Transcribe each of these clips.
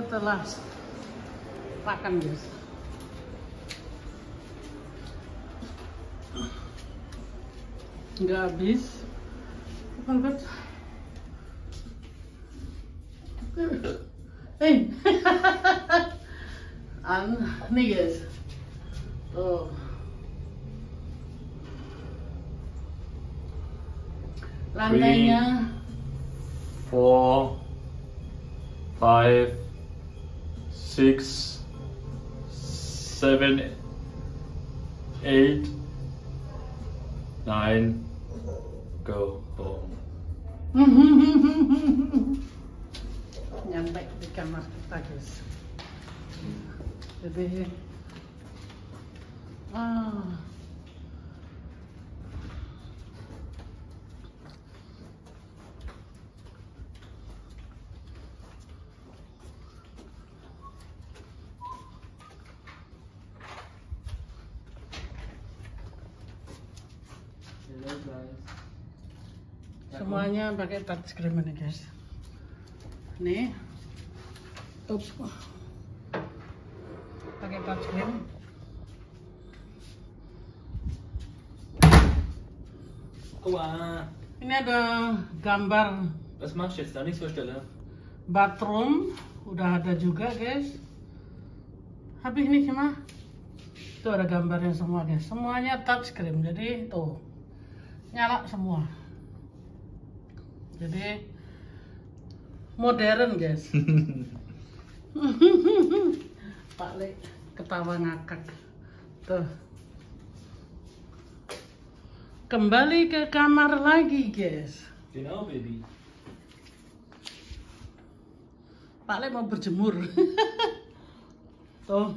setelah makan guys. Nggak habis. Banget. Nih guys. Tuh. Lantainya 4, 5, 6, 7, 8, 9, go home. Nyampe di kamar kita guys. Jadi semuanya pakai touchscreen ini guys. Nih, tuh pakai touchscreen. Wah. Ini ada gambar Was machst du jetzt da? Nichts vorstellen. bathroom, udah ada juga guys. Habis ini cuma itu ada gambarnya semua guys. Semuanya touchscreen, jadi tuh nyala semua. Jadi modern guys. Pak Le ketawa ngakak. Tuh. Kembali ke kamar lagi guys. Genau, Baby. Pak Le mau berjemur. Tuh.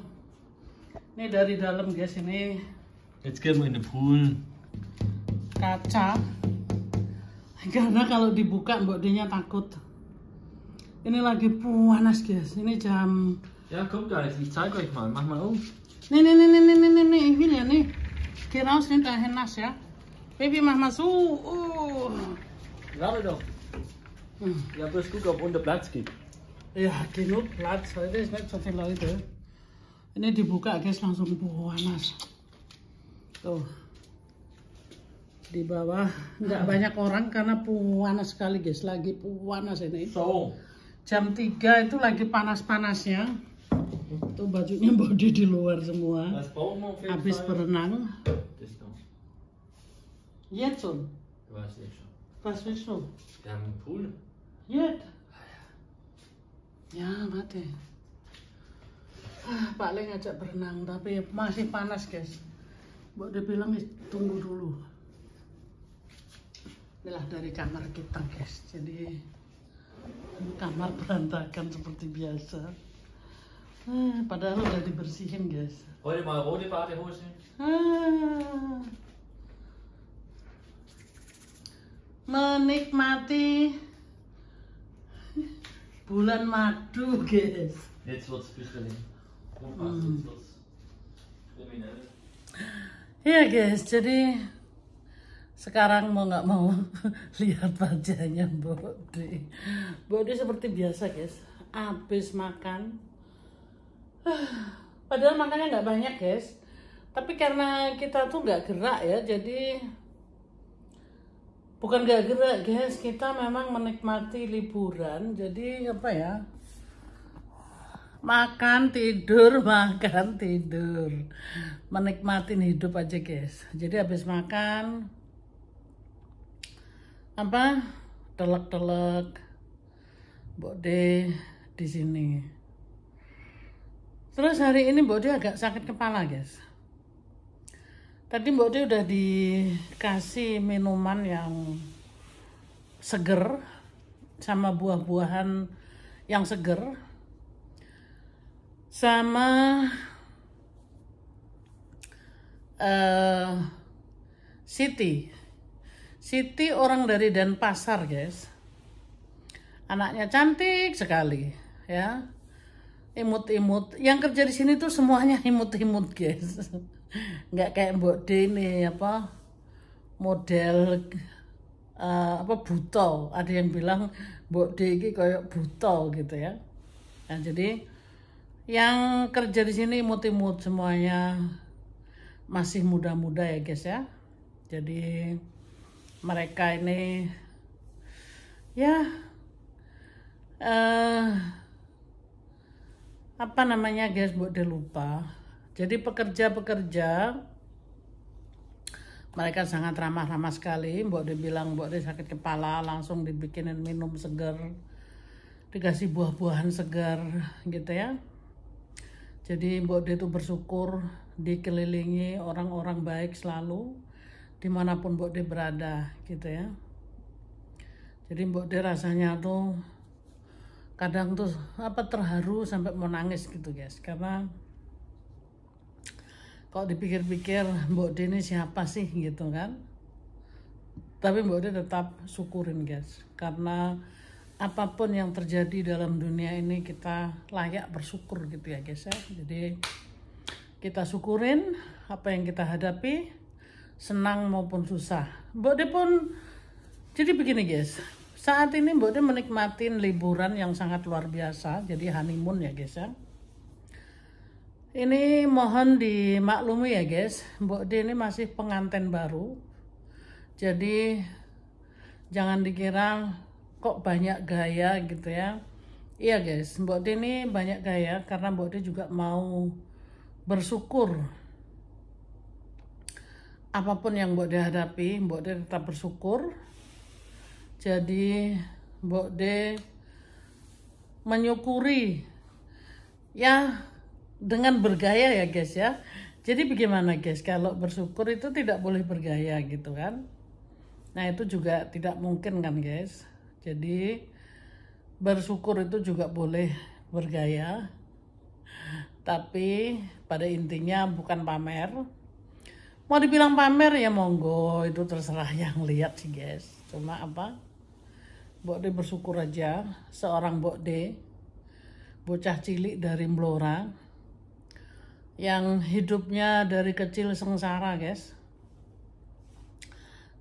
Ini dari dalam guys, ini Jetzt gehen wir in den Pool. kaca. Karena kalau dibuka Mbok Dinya takut. Ini lagi panas guys. Ini jam. Ja, komm guys, ich zeig euch mal. Mach mal um. Nih, ich will ya nih. Geh raus nih, dahin nas ya. Baby mach mal so. Warte doch. Ja, bloß guck, ob unter Platz gibt. Ya, genug Platz. Heute ist nicht so viele Leute. Ini dibuka guys, langsung panas. Tuh. Di bawah nggak banyak orang karena panas sekali guys. Lagi panas ini. So. Jam 3 itu lagi panas-panasnya. Tuh bajunya body di luar semua. Was brauchen wir auf jeden Habis Fall? berenang. Das noch. Jetzt schon. Du weißt nicht schon. Was willst du? Wir haben einen Pool. Jetzt. Ya, mati. Pak Le ngajak berenang tapi masih panas guys. Mbok dibilang tunggu dulu. Inilah dari kamar kita guys. Jadi kamar berantakan seperti biasa. Padahal udah dibersihin guys. Heute mal rote Badehose. Menikmati bulan madu guys. Jetzt wird's bisschen. Jetzt wird's kriminell. Ya guys, jadi sekarang mau nggak mau lihat wajahnya Mbok Di. Mbok Di seperti biasa guys, habis makan. Padahal makannya nggak banyak guys, tapi karena kita tuh nggak gerak ya, jadi bukan nggak gerak guys, kita memang menikmati liburan. Jadi apa ya? Makan tidur, makan tidur, menikmatin hidup aja guys. Jadi habis makan apa telek-telek Mbok di sini. Terus hari ini Mbok Di agak sakit kepala guys. Tadi Mbok Di udah dikasih minuman yang seger sama buah-buahan yang seger. Sama Siti orang dari Denpasar guys. Anaknya cantik sekali ya, imut-imut. Yang kerja di sini tuh semuanya imut-imut guys. Nggak kayak Mbok Di ini apa model apa buto. Ada yang bilang Mbok Di ini kayak buto gitu ya. Nah, jadi yang kerja di sini imut-imut semuanya, masih muda-muda ya guys ya. Jadi mereka ini ya apa namanya guys, buat dia lupa. Jadi pekerja-pekerja mereka sangat ramah-ramah sekali. Mbok dia bilang mbok dia sakit kepala, langsung dibikinin minum segar, dikasih buah-buahan segar gitu ya. Jadi mbok dia itu bersyukur dikelilingi orang-orang baik selalu dimanapun mbok dia berada gitu ya. Jadi mbok dia rasanya tuh kadang tuh terharu sampai mau nangis gitu guys, karena kalau dipikir-pikir Mbok De ini siapa sih gitu kan. Tapi Mbok De tetap syukurin guys, karena apapun yang terjadi dalam dunia ini kita layak bersyukur gitu ya guys ya. Jadi kita syukurin apa yang kita hadapi, senang maupun susah. Mbok De pun jadi begini guys, saat ini Mbok De menikmatin liburan yang sangat luar biasa, jadi honeymoon ya guys ya. Ini mohon dimaklumi ya guys, Mbok De ini masih pengantin baru. Jadi jangan dikira kok banyak gaya gitu ya. Iya guys, Mbok De ini banyak gaya karena Mbok De juga mau bersyukur. Apapun yang Mbok De hadapi, Mbok De tetap bersyukur. Jadi Mbok De menyukuri ya dengan bergaya ya guys ya. Jadi bagaimana guys, kalau bersyukur itu tidak boleh bergaya gitu kan. Nah itu juga tidak mungkin kan guys. Jadi bersyukur itu juga boleh bergaya, tapi pada intinya bukan pamer. Mau dibilang pamer ya monggo, itu terserah yang lihat sih guys. Cuma Mbok De bersyukur aja, seorang Mbok De, bocah cilik dari Blora, yang hidupnya dari kecil sengsara guys.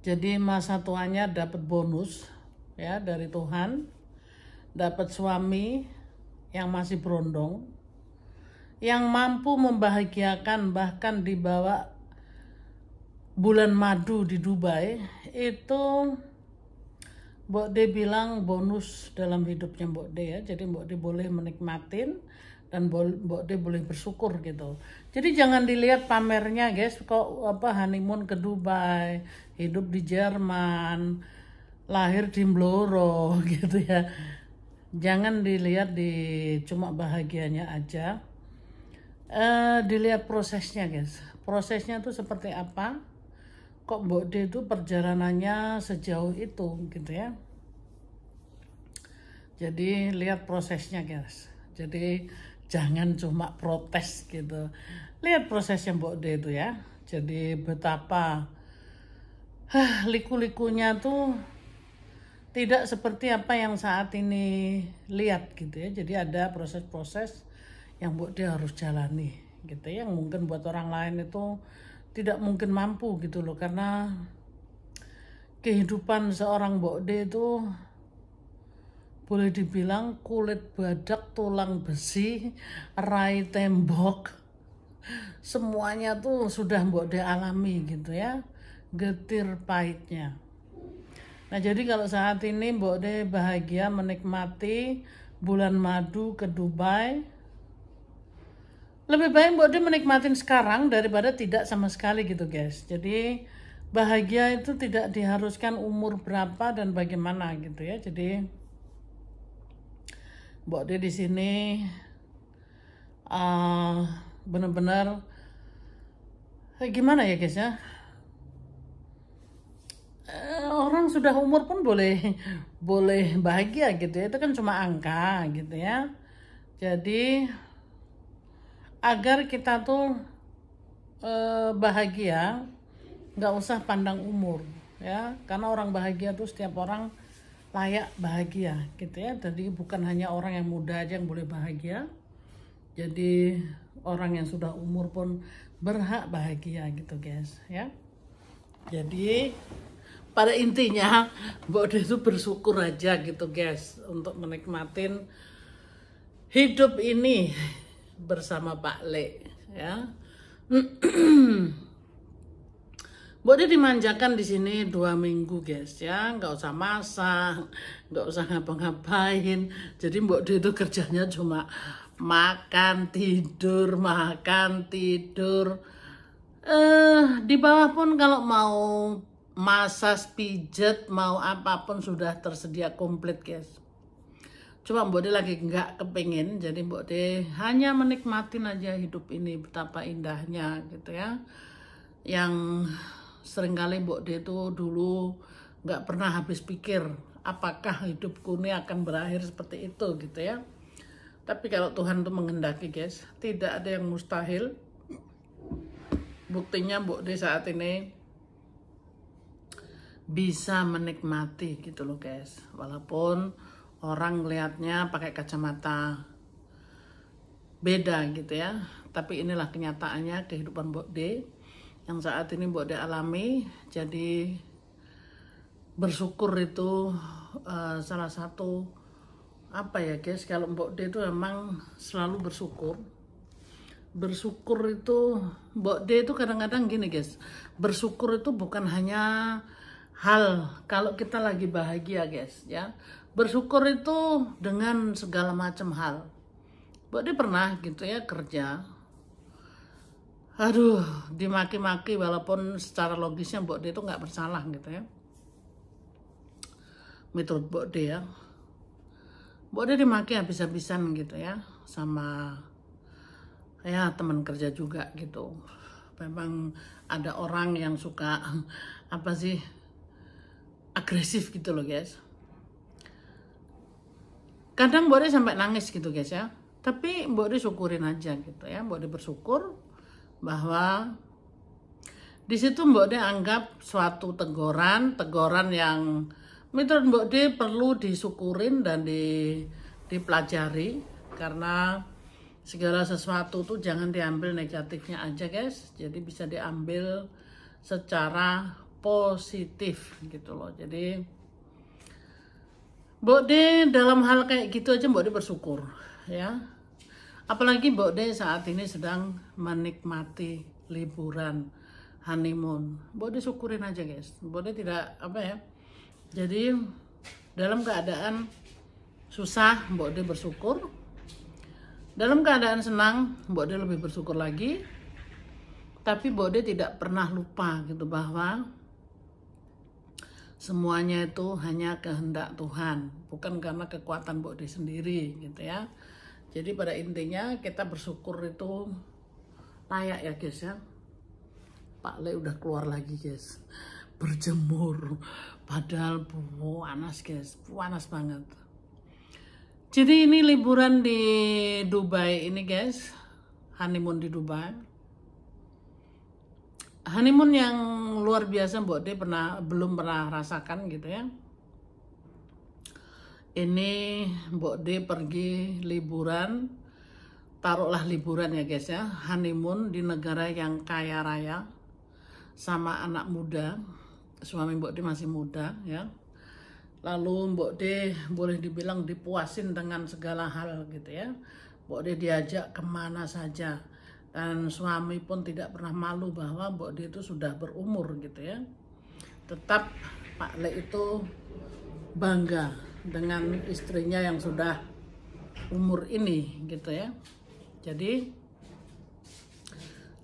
Jadi masa tuanya dapat bonus ya dari Tuhan, dapat suami yang masih berondong, yang mampu membahagiakan, bahkan dibawa bulan madu di Dubai. Itu Mbok De bilang bonus dalam hidupnya Mbok De ya. Jadi Mbok De boleh menikmatin dan Mbok De boleh bersyukur gitu. Jadi jangan dilihat pamernya guys, kok honeymoon ke Dubai, hidup di Jerman, lahir di Blora gitu ya. Jangan dilihat di cuma bahagianya aja. Dilihat prosesnya guys. Prosesnya tuh seperti apa? Kok Mbok De itu perjalanannya sejauh itu gitu ya. Jadi lihat prosesnya guys. Jadi jangan cuma protes gitu. Lihat prosesnya Mbok De itu ya. Jadi betapa liku-likunya tuh tidak seperti apa yang saat ini lihat gitu ya. Jadi ada proses-proses yang Mbok De harus jalani gitu ya. Yang mungkin buat orang lain itu tidak mungkin mampu gitu loh, karena kehidupan seorang Mbok De itu boleh dibilang kulit badak, tulang besi, rai tembok, semuanya tuh sudah Mbok De alami gitu ya, getir pahitnya. Nah jadi kalau saat ini Mbok De bahagia menikmati bulan madu ke Dubai, lebih baik Mbok De menikmatin sekarang daripada tidak sama sekali gitu guys. Jadi bahagia itu tidak diharuskan umur berapa dan bagaimana gitu ya. Jadi Mbok De di sini benar-benar gimana ya guys ya, orang sudah umur pun boleh bahagia gitu ya, itu kan cuma angka gitu ya. Jadi agar kita tuh bahagia, nggak usah pandang umur ya, karena orang bahagia tuh setiap orang layak bahagia gitu ya. Jadi bukan hanya orang yang muda aja yang boleh bahagia, jadi orang yang sudah umur pun berhak bahagia gitu guys ya. Jadi pada intinya Mbok De itu bersyukur aja gitu guys, untuk menikmatin hidup ini bersama Pak Le, ya. Boleh dimanjakan di sini 2 minggu guys ya, nggak usah masak, nggak usah ngapa-ngapain. Jadi Mbok De itu kerjanya cuma makan tidur, makan tidur. Di bawah pun kalau mau massage, pijet, mau apapun sudah tersedia komplit guys. Cuma Mbok De lagi nggak kepingin, jadi Mbok De hanya menikmatin aja hidup ini, betapa indahnya gitu ya. Yang seringkali Mbok De itu dulu nggak pernah habis pikir apakah hidupku ini akan berakhir seperti itu gitu ya. Tapi kalau Tuhan tuh menghendaki guys, tidak ada yang mustahil. Buktinya Mbok De saat ini bisa menikmati gitu loh guys. Walaupun orang lihatnya pakai kacamata beda gitu ya. Tapi inilah kenyataannya kehidupan Mbok De yang saat ini Mbok De alami. Jadi bersyukur itu salah satu apa ya guys, kalau Mbok De itu memang selalu bersyukur. Bersyukur itu Mbok De itu kadang-kadang gini guys, bersyukur itu bukan hanya hal kalau kita lagi bahagia guys ya. Bersyukur itu dengan segala macam hal. Mbok De pernah gitu ya kerja, aduh dimaki-maki walaupun secara logisnya Mbok De itu nggak bersalah gitu ya. Menurut Mbok De ya, Mbok De dimaki habis-habisan gitu ya sama ya teman kerja juga gitu. Memang ada orang yang suka apa sih, agresif gitu loh guys. Kadang Mbok De sampai nangis gitu guys ya. Tapi Mbok De syukurin aja gitu ya. Mbok De bersyukur bahwa di situ Mbok De anggap suatu teguran yang menurut Mbok De perlu disyukurin dan dipelajari, karena segala sesuatu tuh jangan diambil negatifnya aja guys. Jadi bisa diambil secara positif gitu loh. Jadi Mbok De dalam hal kayak gitu aja Mbok De bersyukur ya. Apalagi Mbok De saat ini sedang menikmati liburan honeymoon. Mbok De syukurin aja guys. Mbok De tidak apa ya. Jadi dalam keadaan susah Mbok De bersyukur. Dalam keadaan senang Mbok De lebih bersyukur lagi. Tapi Mbok De tidak pernah lupa gitu bahwa semuanya itu hanya kehendak Tuhan, bukan karena kekuatan Mbok De sendiri gitu ya. Jadi pada intinya kita bersyukur itu layak ya guys ya. Pak Le udah keluar lagi guys, berjemur, padahal panas guys, panas banget. Jadi ini liburan di Dubai ini guys, honeymoon di Dubai. Honeymoon yang luar biasa Mbok De belum pernah rasakan gitu ya. Ini Mbok De pergi liburan, taruhlah liburan ya guys ya, honeymoon di negara yang kaya raya sama anak muda. Suami Mbok De masih muda ya. Lalu Mbok De boleh dibilang dipuasin dengan segala hal gitu ya. Mbok De diajak kemana saja. Dan suami pun tidak pernah malu bahwa Mbok De itu sudah berumur gitu ya. Tetap Pak Le itu bangga dengan istrinya yang sudah umur ini gitu ya. Jadi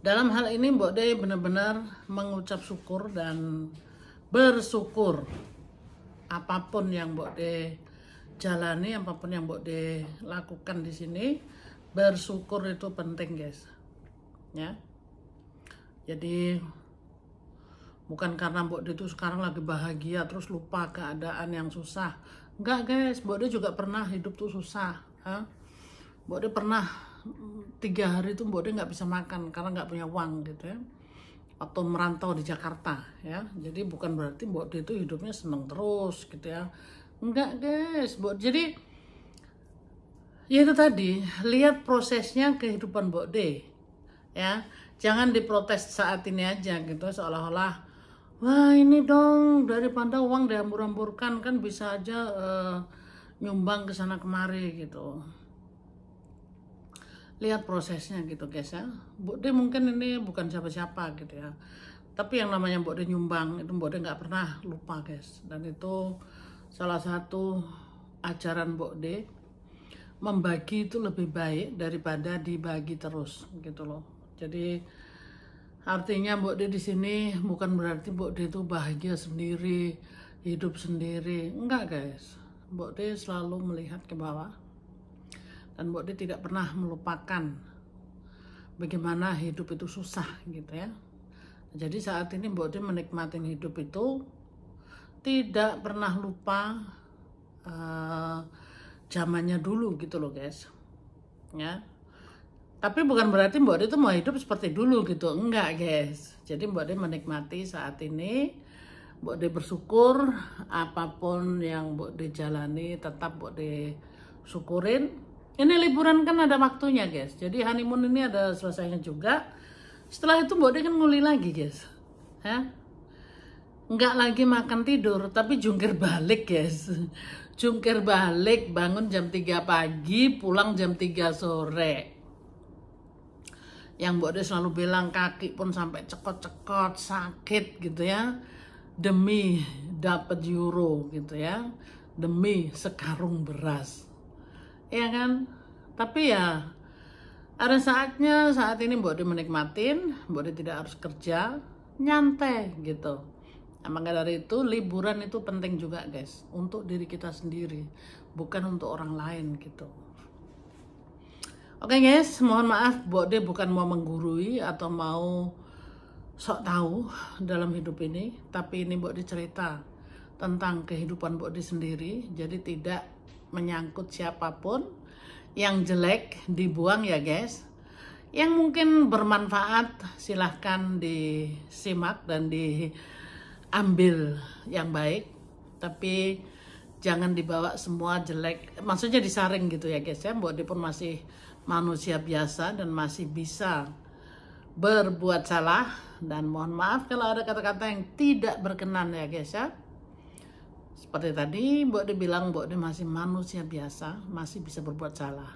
dalam hal ini Mbok De benar-benar mengucap syukur dan bersyukur. Apapun yang Mbok De jalani, apapun yang Mbok De lakukan di sini, bersyukur itu penting guys. Ya. Jadi bukan karena Mbok De itu sekarang lagi bahagia terus lupa keadaan yang susah. Enggak guys, Mbok De juga pernah hidup tuh susah. Mbok De pernah 3 hari itu Mbok De nggak bisa makan karena nggak punya uang gitu ya. Waktu merantau di Jakarta ya. Jadi bukan berarti Mbok De itu hidupnya seneng terus gitu ya. Enggak guys, jadi ya itu tadi, lihat prosesnya kehidupan Mbok De ya. Jangan diprotes saat ini aja gitu, seolah-olah wah ini dong daripada uang dihambur-hamburkan kan bisa aja nyumbang ke sana kemari gitu. lihat prosesnya gitu guys ya. Mbok De mungkin ini bukan siapa-siapa gitu ya, tapi yang namanya Mbok De nyumbang itu Mbok De nggak pernah lupa guys. Dan itu salah satu ajaran Mbok De, membagi itu lebih baik daripada dibagi terus gitu loh. Jadi artinya Mbok De di sini bukan berarti Mbok De itu bahagia sendiri, hidup sendiri, enggak guys. Mbok De selalu melihat ke bawah, dan Mbok De tidak pernah melupakan bagaimana hidup itu susah gitu ya. Jadi saat ini Mbok De menikmati hidup itu tidak pernah lupa zamannya dulu gitu loh guys ya. Tapi bukan berarti Mbok De itu mau hidup seperti dulu gitu, enggak guys. Jadi Mbok De menikmati saat ini, Mbok De bersyukur apapun yang Mbok De jalani, tetap Mbok De syukurin. Ini liburan kan ada waktunya guys, jadi honeymoon ini ada selesainya juga. Setelah itu Mbok De kan nguli lagi guys ya. Nggak lagi makan tidur, tapi jungkir balik guys. Jungkir balik, bangun jam 3 pagi, pulang jam 3 sore. Yang Mbok De selalu bilang kaki pun sampai cekot-cekot, sakit gitu ya, demi dapat euro gitu ya, demi sekarung beras. Ya kan? Tapi ya ada saatnya, saat ini Mbok De menikmatin, Mbok De tidak harus kerja, nyantai gitu. Nah, maka dari itu liburan itu penting juga guys, untuk diri kita sendiri, bukan untuk orang lain gitu. Oke guys, mohon maaf Mbok De bukan mau menggurui atau mau sok tahu dalam hidup ini, tapi ini Mbok De cerita tentang kehidupan Mbok De sendiri, jadi tidak menyangkut siapapun. Yang jelek dibuang ya guys, yang mungkin bermanfaat silahkan disimak dan diambil yang baik, tapi jangan dibawa semua jelek, maksudnya disaring gitu ya guys ya. Mbok De pun masih manusia biasa dan masih bisa berbuat salah, dan mohon maaf kalau ada kata-kata yang tidak berkenan ya guys ya. Seperti tadi Mbok De bilang, Mbok De masih manusia biasa, masih bisa berbuat salah.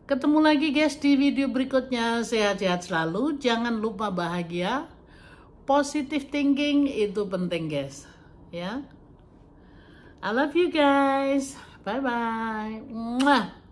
Ketemu lagi guys di video berikutnya. Sehat-sehat selalu, jangan lupa bahagia. Positive thinking itu penting guys ya. I love you guys. Bye bye. Mwah.